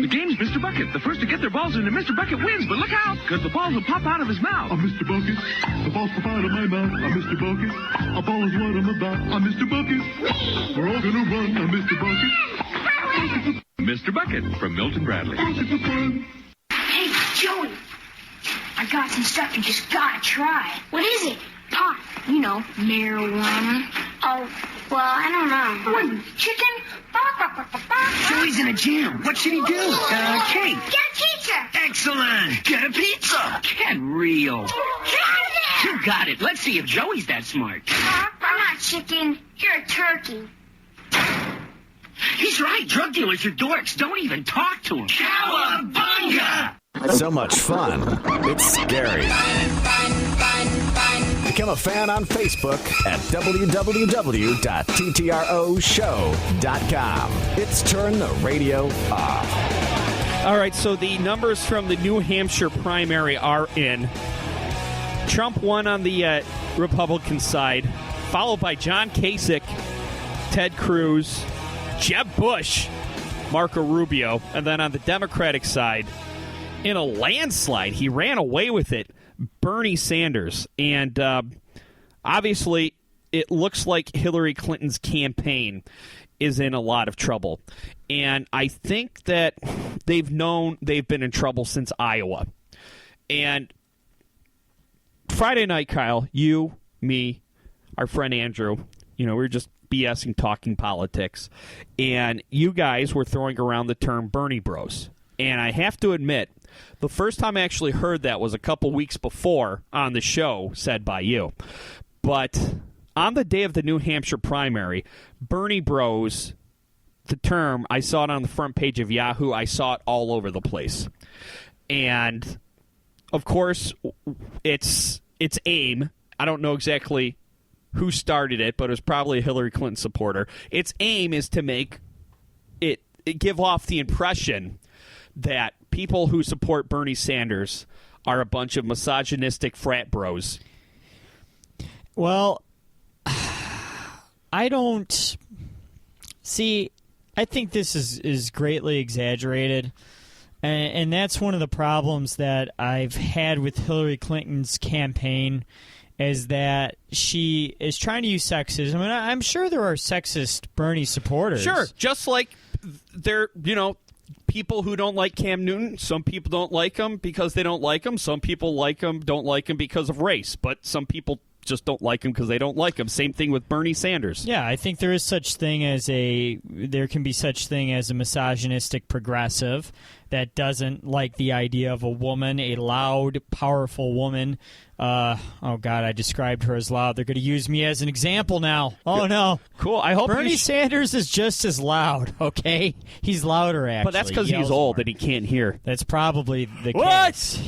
The game's Mr. Bucket. The first to get their balls into Mr. Bucket wins, but look out, because the balls will pop out of his mouth. I'm Mr. Bucket. The balls pop out of my mouth. I'm Mr. Bucket. A ball is what I'm about. I'm Mr. Bucket. We're all gonna run. I'm Mr. Bucket. Mr. Bucket from Milton Bradley. Hey, Joey. I got some stuff you just gotta try. What is it? Pot. You know, marijuana. Oh, well, I don't know. What, chicken? Joey's in a jam. What should he do? Cake. Get a pizza. Excellent. Get a pizza. Get real. You got it. Let's see if Joey's that smart. I'm not chicken. You're a turkey. He's right. Drug dealers are dorks. Don't even talk to them. Cowabunga! So much fun. It's scary. Become a fan on Facebook at www.ttroshow.com. It's Turn the Radio Off. All right, so the numbers from the New Hampshire primary are in. Trump won on the Republican side, followed by John Kasich, Ted Cruz, Jeb Bush, Marco Rubio, and then on the Democratic side, in a landslide, he ran away with it, Bernie Sanders. And obviously, it looks like Hillary Clinton's campaign is in a lot of trouble. And I think that they've known they've been in trouble since Iowa. And Friday night, Kyle, you, me, our friend Andrew, we were just BSing, talking politics. And you guys were throwing around the term Bernie Bros. And I have to admit, the first time I actually heard that was a couple weeks before on the show, said by you. But on the day of the New Hampshire primary, Bernie Bros, the term, I saw it on the front page of Yahoo. I saw it all over the place. And, of course, it's AIM. I don't know exactly who started it, but it was probably a Hillary Clinton supporter. Its aim is to make it give off the impression that people who support Bernie Sanders are a bunch of misogynistic frat bros. Well, I don't see. I think this is greatly exaggerated, and that's one of the problems that I've had with Hillary Clinton's campaign, is that she is trying to use sexism. And I'm sure there are sexist Bernie supporters. Sure, just like there, people who don't like Cam Newton. Some people don't like him because they don't like him. Some people like him, don't like him because of race. But some people just don't like him because they don't like him. Same thing with Bernie Sanders. Yeah, I think there can be such thing as a misogynistic progressive that doesn't like the idea of a woman, a loud, powerful woman. Oh, God, I described her as loud. They're going to use me as an example now. Oh, no. Cool. I hope Bernie Sanders is just as loud, okay? He's louder, actually. But that's because he's old and he can't hear. That's probably the What? case.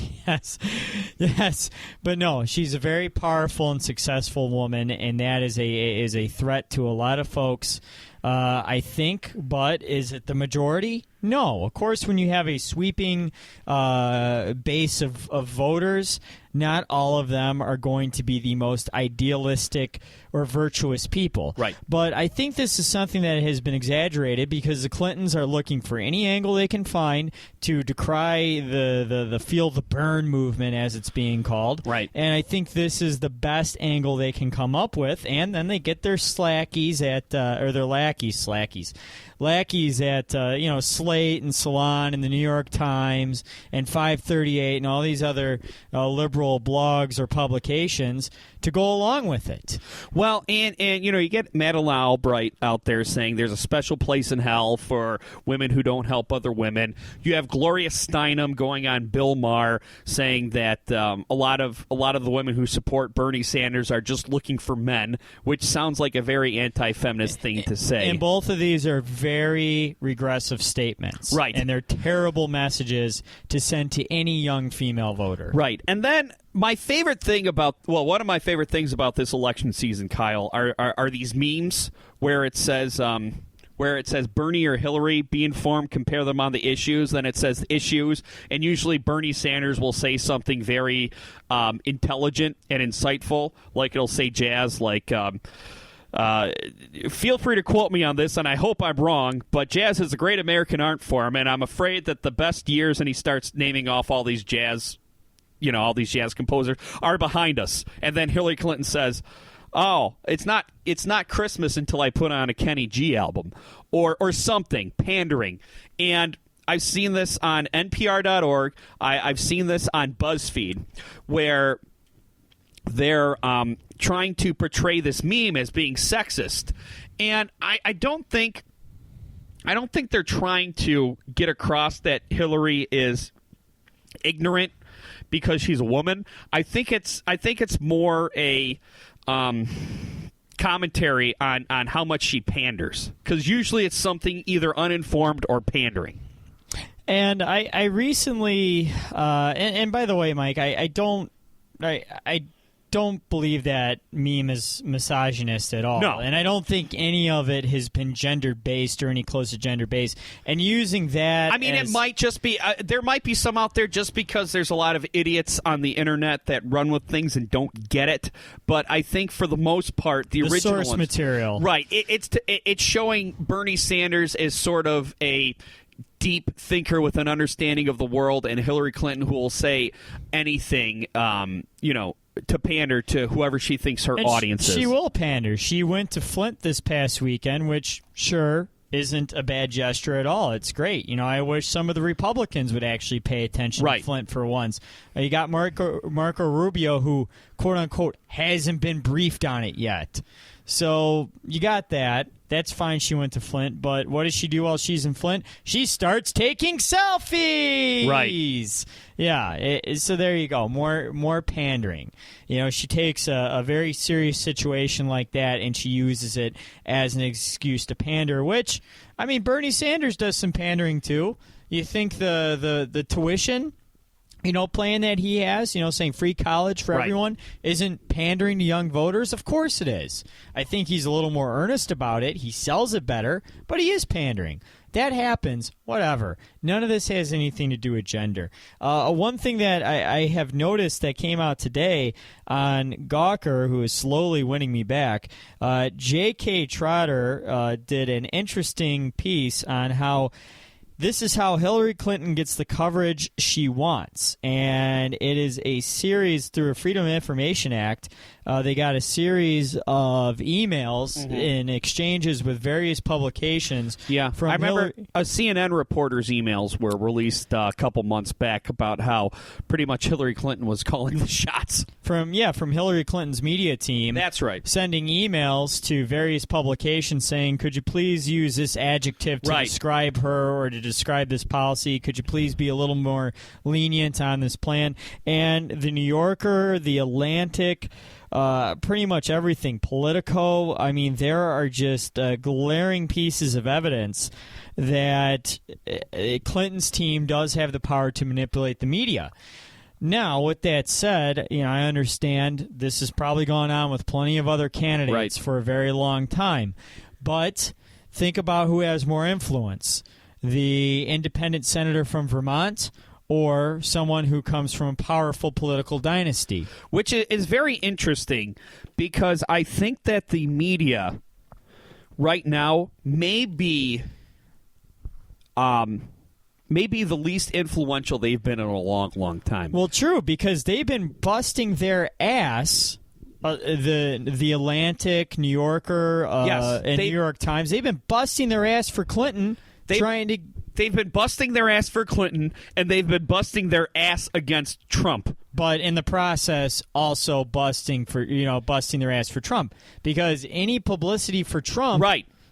Yes. But no, she's a very powerful and successful woman, and that is a threat to a lot of folks. I think, but is it the majority? No. Of course, when you have a sweeping base of voters, not all of them are going to be the most idealistic or virtuous people. Right. But I think this is something that has been exaggerated because the Clintons are looking for any angle they can find to decry the Feel the Burn movement, as it's being called. Right. And I think this is the best angle they can come up with, and then they get their lackeys at Slate and Salon and the New York Times and 538 and all these other liberal blogs or publications to go along with it. Well, and you get Madeleine Albright out there saying there's a special place in hell for women who don't help other women. You have Gloria Steinem going on Bill Maher saying that a lot of the women who support Bernie Sanders are just looking for men, which sounds like a very anti-feminist thing to say. And both of these are very regressive statements. Right. And they're terrible messages to send to any young female voter. Right. And then one of my favorite things about this election season, Kyle, are these memes where it says, where it says Bernie or Hillary, be informed, compare them on the issues. Then it says issues, and usually Bernie Sanders will say something very intelligent and insightful, like it'll say jazz, like feel free to quote me on this, and I hope I'm wrong, but jazz is a great American art form, and I'm afraid that the best years, and he starts naming off all these jazz, all these jazz composers, are behind us. And then Hillary Clinton says, oh, it's not Christmas until I put on a Kenny G album, or something, pandering. And I've seen this on NPR.org. I've seen this on BuzzFeed, where they're trying to portray this meme as being sexist. And I don't think they're trying to get across that Hillary is ignorant because she's a woman. I think it's more a commentary on how much she panders, because usually it's something either uninformed or pandering. And I recently, and by the way, Mike, I don't believe that meme is misogynist at all. No. And I don't think any of it has been gender-based or any close to gender-based. And using that it might just be, there might be some out there just because there's a lot of idiots on the internet that run with things and don't get it. But I think for the most part, the original source ones, material. Right. It's showing Bernie Sanders as sort of a deep thinker with an understanding of the world, and Hillary Clinton who will say anything, to pander to whoever she thinks her audience is. She will pander. She went to Flint this past weekend, which, sure, isn't a bad gesture at all. It's great. I wish some of the Republicans would actually pay attention to Flint for once. You got Marco Rubio, who, quote-unquote, hasn't been briefed on it yet. So you got that. That's fine she went to Flint, but what does she do while she's in Flint? She starts taking selfies! Right. Yeah, so there you go. More pandering. She takes a very serious situation like that, and she uses it as an excuse to pander, which, Bernie Sanders does some pandering too. You think the tuition plan that he has, saying free college for everyone, isn't pandering to young voters? Of course it is. I think he's a little more earnest about it. He sells it better, but he is pandering. That happens, whatever. None of this has anything to do with gender. One thing that I have noticed that came out today on Gawker, who is slowly winning me back, J.K. Trotter did an interesting piece on how this is how Hillary Clinton gets the coverage she wants. And it is a series through a Freedom of Information Act. They got a series of emails in exchanges with various publications. Yeah, I remember CNN reporters' emails were released a couple months back about how pretty much Hillary Clinton was calling the shots. From Hillary Clinton's media team. That's right. Sending emails to various publications saying, could you please use this adjective to describe her or to describe this policy? Could you please be a little more lenient on this plan? And the New Yorker, the Atlantic, pretty much everything, Politico, there are just glaring pieces of evidence that Clinton's team does have the power to manipulate the media. Now, with that said, I understand this has probably gone on with plenty of other candidates for a very long time. But think about who has more influence. The independent senator from Vermont or someone who comes from a powerful political dynasty. Which is very interesting because I think that the media right now may be the least influential they've been in a long, long time. Well, true, because they've been busting their ass. The Atlantic, New Yorker, and New York Times, they've been busting their ass for Clinton, They've been busting their ass for Clinton, and they've been busting their ass against Trump. But in the process, also busting their ass for Trump, because any publicity for Trump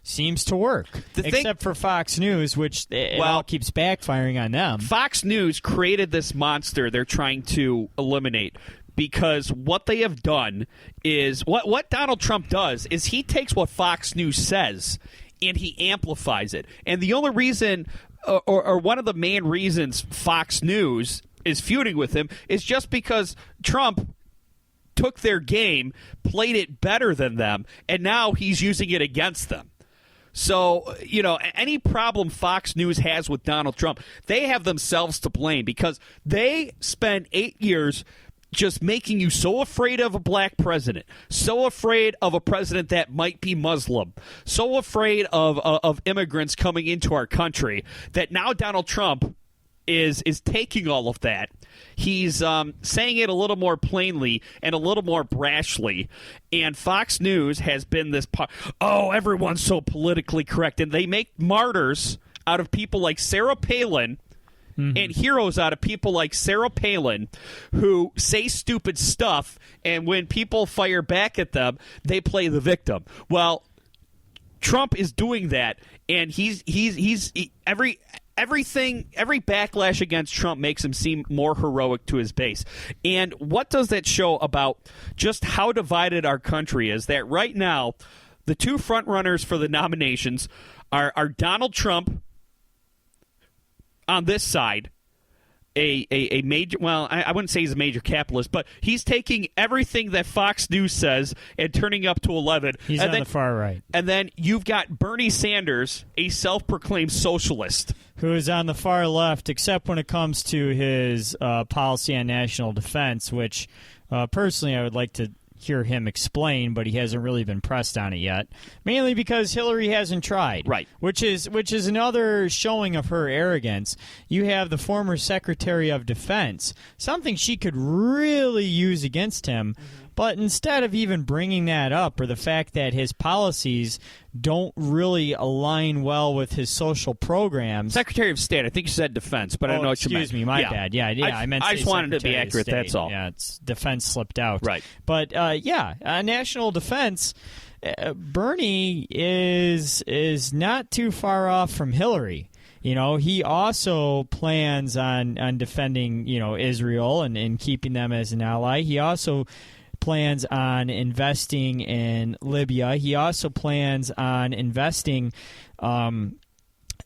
seems to work, except for Fox News, which all keeps backfiring on them. Fox News created this monster they're trying to eliminate. Because what they have done is what Donald Trump does is he takes what Fox News says and he amplifies it. And the only reason, or one of the main reasons Fox News is feuding with him is just because Trump took their game, played it better than them, and now he's using it against them. So, any problem Fox News has with Donald Trump, they have themselves to blame because they spent 8 years just making you so afraid of a black president, so afraid of a president that might be Muslim, so afraid of immigrants coming into our country that now Donald Trump is taking all of that. He's saying it a little more plainly and a little more brashly. And Fox News has been this everyone's so politically correct. And they make martyrs out of people like Sarah Palin and heroes out of people like Sarah Palin who say stupid stuff. And when people fire back at them, they play the victim. Well, Trump is doing that. And every backlash against Trump makes him seem more heroic to his base. And what does that show about just how divided our country is? That right now, the two front runners for the nominations are Donald Trump on this side, a major, well, I wouldn't say he's a major capitalist, but he's taking everything that Fox News says and turning up to 11. He's on the far right. And then you've got Bernie Sanders, a self-proclaimed socialist, who is on the far left, except when it comes to his policy on national defense, which personally I would like to hear him explain, but he hasn't really been pressed on it yet, mainly because Hillary hasn't tried. Right. Which is another showing of her arrogance. You have the former Secretary of Defense, something she could really use against him, but instead of even bringing that up, or the fact that his policies don't really align well with his social programs. Secretary of State, I think you said defense, but I don't know what you meant. Excuse me, my bad. Yeah, I meant. I just wanted to be accurate. State. That's all. Yeah, it's defense slipped out. Right. But national defense. Bernie is not too far off from Hillary. He also plans on defending Israel and keeping them as an ally. He also plans on investing in Libya. He also plans on investing in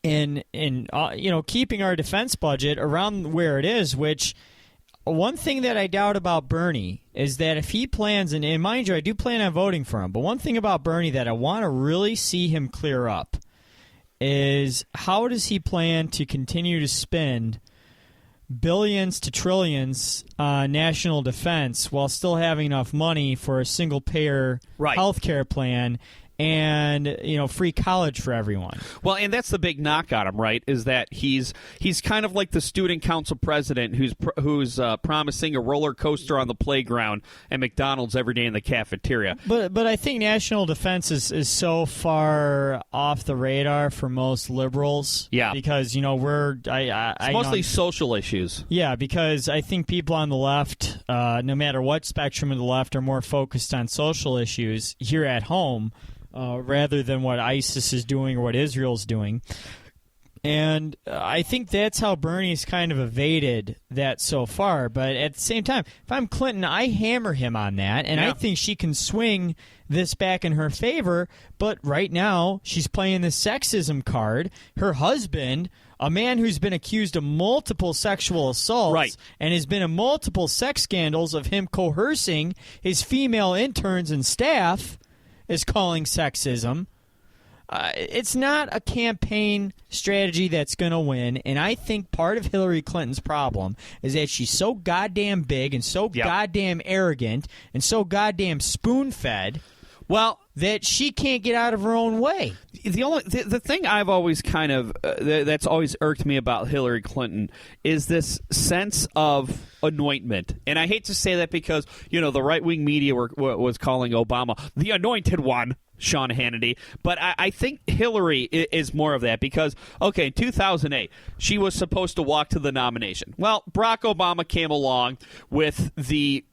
keeping our defense budget around where it is, which one thing that I doubt about Bernie is that if he plans, and mind you, I do plan on voting for him, but one thing about Bernie that I want to really see him clear up is how does he plan to continue to spend billions to trillions on national defense while still having enough money for a single-payer health care plan and free college for everyone. Well, and that's the big knock on him, right? Is that he's kind of like the student council president who's promising a roller coaster on the playground and McDonald's every day in the cafeteria. But I think national defense is so far off the radar for most liberals. Yeah, because it's mostly social issues. Yeah, because I think people on the left, no matter what spectrum of the left, are more focused on social issues here at home. Rather than what ISIS is doing or what Israel's doing. And I think that's how Bernie's kind of evaded that so far. But at the same time, if I'm Clinton, I hammer him on that. And I think she can swing this back in her favor. But right now, she's playing the sexism card. Her husband, a man who's been accused of multiple sexual assaults and has been in multiple sex scandals of him coercing his female interns and staff, is calling sexism. It's not a campaign strategy that's going to win, and I think part of Hillary Clinton's problem is that she's so goddamn big and so goddamn arrogant and so goddamn spoon-fed that she can't get out of her own way. The thing I've always kind of that's always irked me about Hillary Clinton is this sense of anointment. And I hate to say that because, the right-wing media was calling Obama the anointed one, Sean Hannity. But I think Hillary is more of that because, in 2008, she was supposed to walk to the nomination. Well, Barack Obama came along with the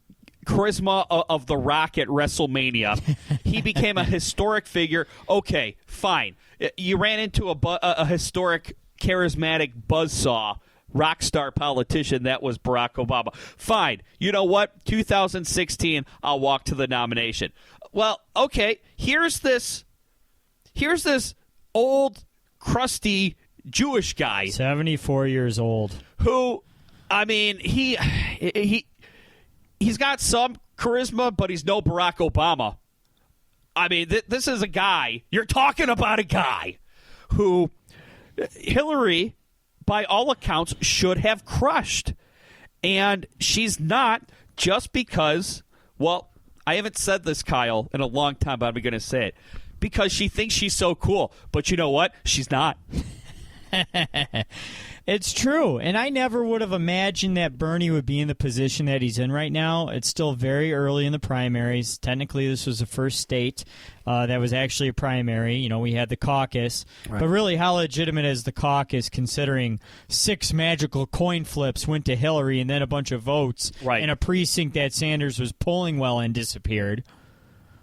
charisma of The Rock at WrestleMania. He became a historic figure. Okay, fine. You ran into a historic, charismatic buzzsaw rock star politician that was Barack Obama. Fine. You know what? 2016, I'll walk to the nomination. Well, okay, here's this old, crusty Jewish guy. 74 years old. Who, I mean, he's got some charisma, but he's no Barack Obama. I mean, this is a guy. You're talking about a guy who Hillary, by all accounts, should have crushed. And she's not, just because, well, I haven't said this, Kyle, in a long time, but I'm going to say it. Because she thinks she's so cool. But you know what? She's not. It's true, and I never would have imagined that Bernie would be in the position that he's in right now. It's still very early in the primaries. Technically, this was the first state that was actually a primary. You know, we had the caucus. Right. But really, how legitimate is the caucus, considering 6 magical coin flips went to Hillary and then a bunch of votes in a precinct that Sanders was polling well and disappeared?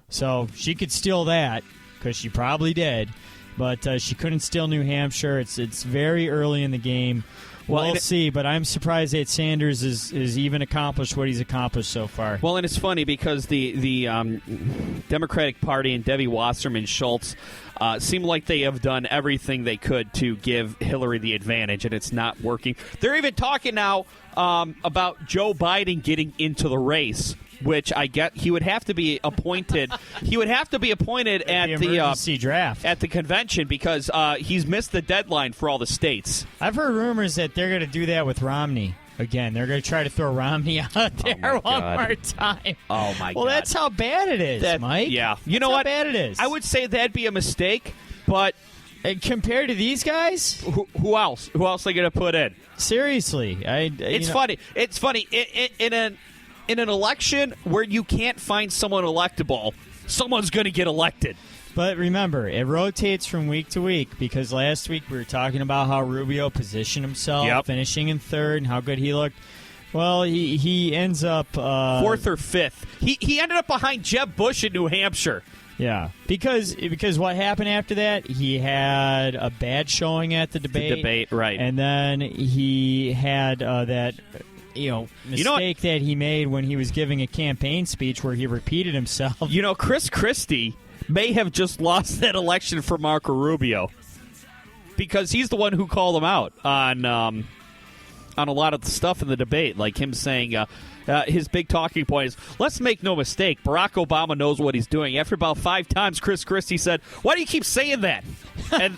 So she could steal that, because she probably did. But she couldn't steal New Hampshire. It's very early in the game. We'll see, but I'm surprised that Sanders is even accomplished what he's accomplished so far. Well, and it's funny because the Democratic Party and Debbie Wasserman Schultz seem like they have done everything they could to give Hillary the advantage, and it's not working. They're even talking now about Joe Biden getting into the race, which I get he would have to be appointed. He would have to be appointed at the emergency draft at the convention, because he's missed the deadline for all the states. I've heard rumors that they're going to do that with Romney again. They're going to try to throw Romney out there one more time. Oh my God! Well, that's how bad it is, Mike. Yeah, you know what? How bad it is. I would say that'd be a mistake, but compared to these guys, who else? Who else are they going to put in? Seriously, it's funny. It's funny in an election where you can't find someone electable, someone's going to get elected. But remember, it rotates from week to week, because last week we were talking about how Rubio positioned himself, finishing in third, and how good he looked. Well, he ends up 4th or 5th. He ended up behind Jeb Bush in New Hampshire. Yeah, because what happened after that, he had a bad showing at the debate. Right. And then he had that mistake that he made when he was giving a campaign speech where he repeated himself. You know, Chris Christie may have just lost that election for Marco Rubio, because he's the one who called him out on a lot of the stuff in the debate, like him saying his big talking point is, let's make no mistake, Barack Obama knows what he's doing. After about 5 times, Chris Christie said, why do you keep saying that? And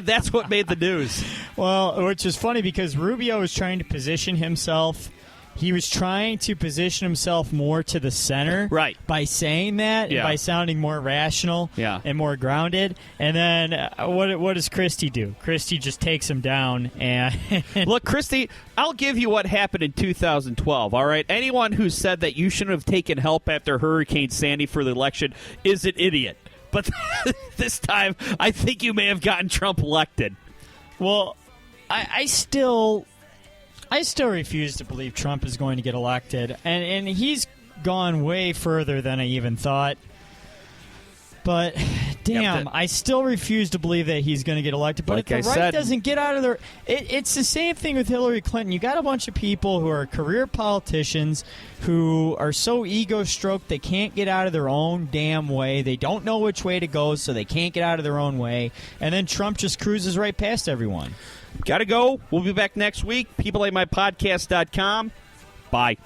that's what made the news. Well, which is funny, because Rubio was trying to position himself. He was trying to position himself more to the center, by saying that, and by sounding more rational, and more grounded. And then what does Christie do? Christie just takes him down. And look, Christie, I'll give you what happened in 2012. All right, anyone who said that you shouldn't have taken help after Hurricane Sandy for the election is an idiot. But this time, I think you may have gotten Trump elected. Well, I still refuse to believe Trump is going to get elected, and he's gone way further than I even thought. But damn, I still refuse to believe that he's going to get elected. But like if the right doesn't get out of there, it's the same thing with Hillary Clinton. You got a bunch of people who are career politicians who are so ego-stroked they can't get out of their own damn way. They don't know which way to go, so they can't get out of their own way. And then Trump just cruises right past everyone. Gotta go. We'll be back next week. PeopleHateMyPodcast.com. Bye.